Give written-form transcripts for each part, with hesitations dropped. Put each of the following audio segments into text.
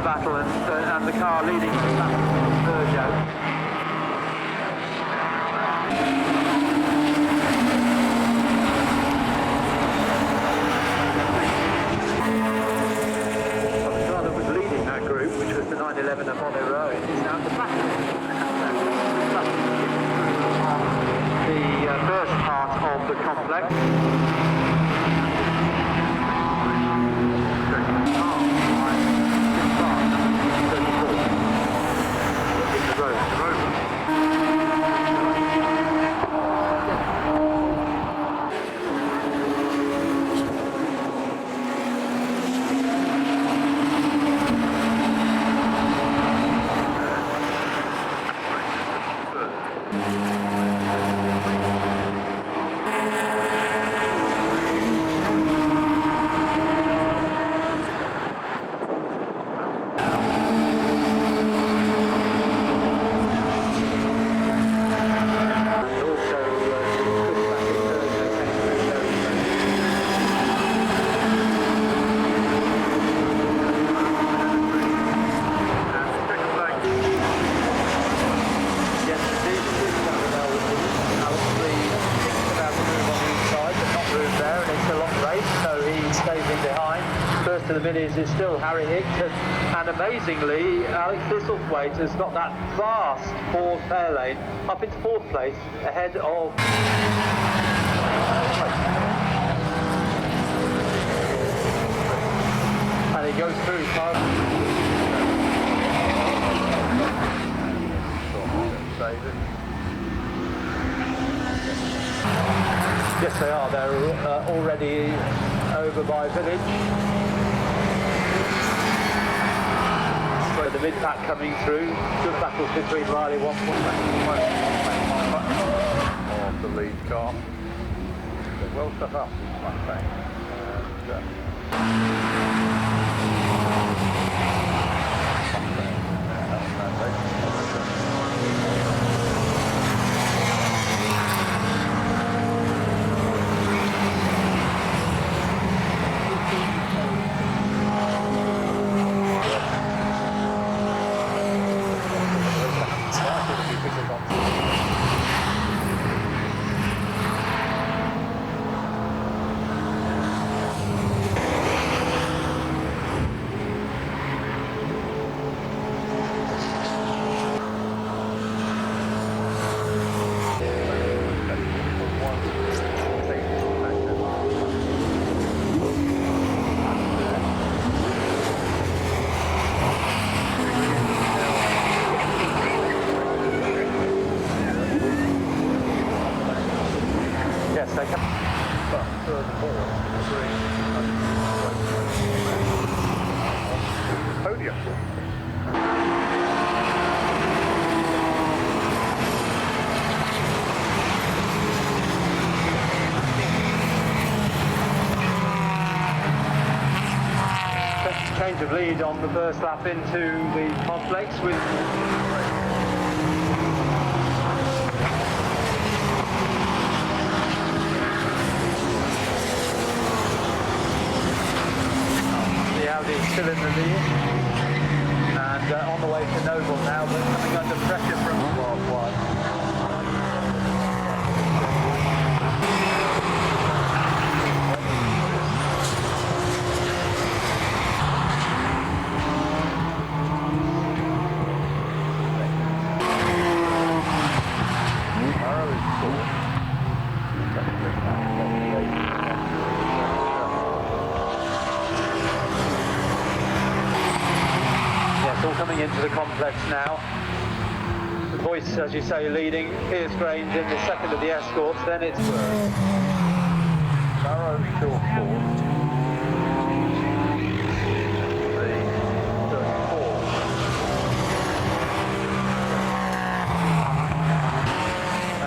battle, and the car leading the battle was Peugeot. Well, the car that was leading that group, which was the 911 Apollo Road, is now at the back. The first part of the complex. To the minis is still Harry Hicks, and amazingly Alex Thistlethwaite has got that fast fourth air lane up into fourth place ahead of and he goes through yes they are, they're already over by Village. The mid-pack coming through, good battle between Riley 1 of the lead car. They're well set up, Mustang. Podium. Change of lead on the first lap into the complex with the Audi still in the lead, and on the way to Noble now, but coming under pressure from Worldwide. All coming into the complex now. The Voice, as you say, leading. Piers Grange in the second of the escorts. Then it's Barrow short fourth. The 34.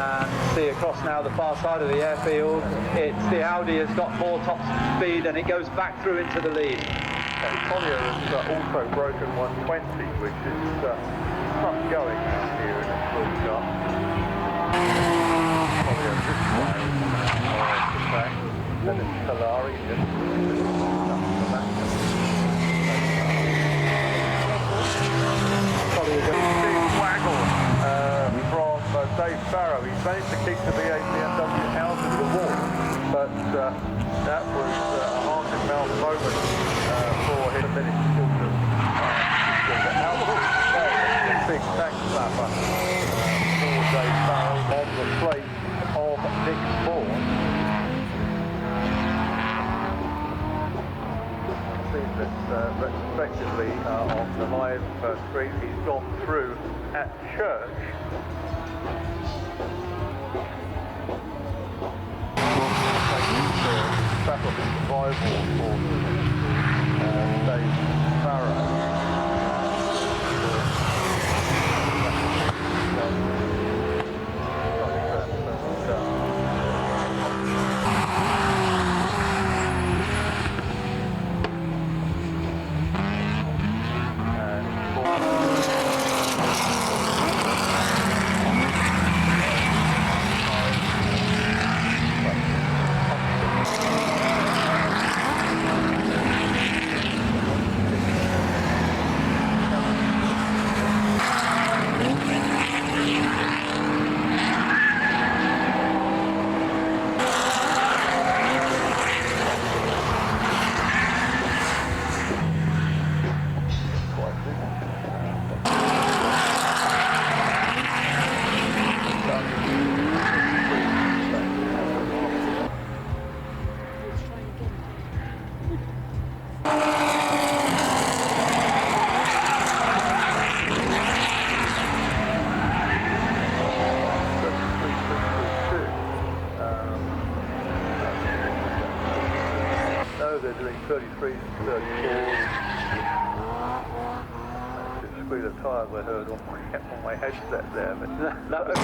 And see across now the far side of the airfield. It's the Audi has got more top speed, and it goes back through into the lead. Collier has also broken 120, which is tough going out here in a full car. Collier this way, then it's Kalari, just the back. Barrow. He's managed to keep the V8 BMW out of the wall, but that was a hand-in-mouth moment for him. A minute short of big thanks clapper for Dave Barrow on the place of Nick Bourne. Seen this retrospectively on the live stream. He's gone through at Church. Battle of survival for Dave Barrow. They're doing 33 and 34. Just squeal of tyres I heard on my headset there. But that was...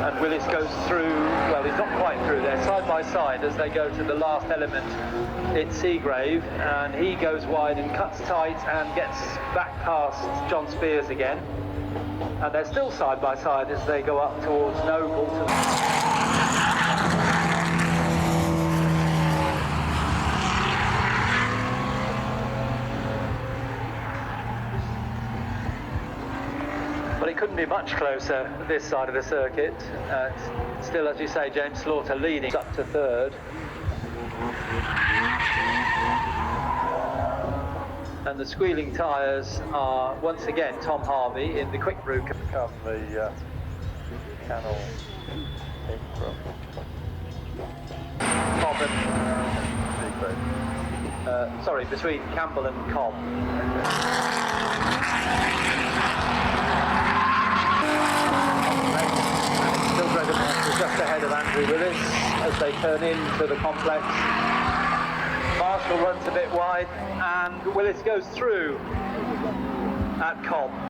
And Willis goes through, well, he's not quite through there, side by side as they go to the last element. It's Seagrave, and he goes wide and cuts tight and gets back past John Spears again. And they're still side by side as they go up towards Noble. But it couldn't be much closer this side of the circuit. Still, as you say, James Slaughter leading up to third. And the squealing tyres are once again Tom Harvey in the quick brew. Come the Channel in from Cobb and sorry, between Campbell and Cobb. Still Gregor Marshall just ahead of Andrew Willis as they turn into the complex. Marshall runs a bit wide and Willis goes through at Cobb.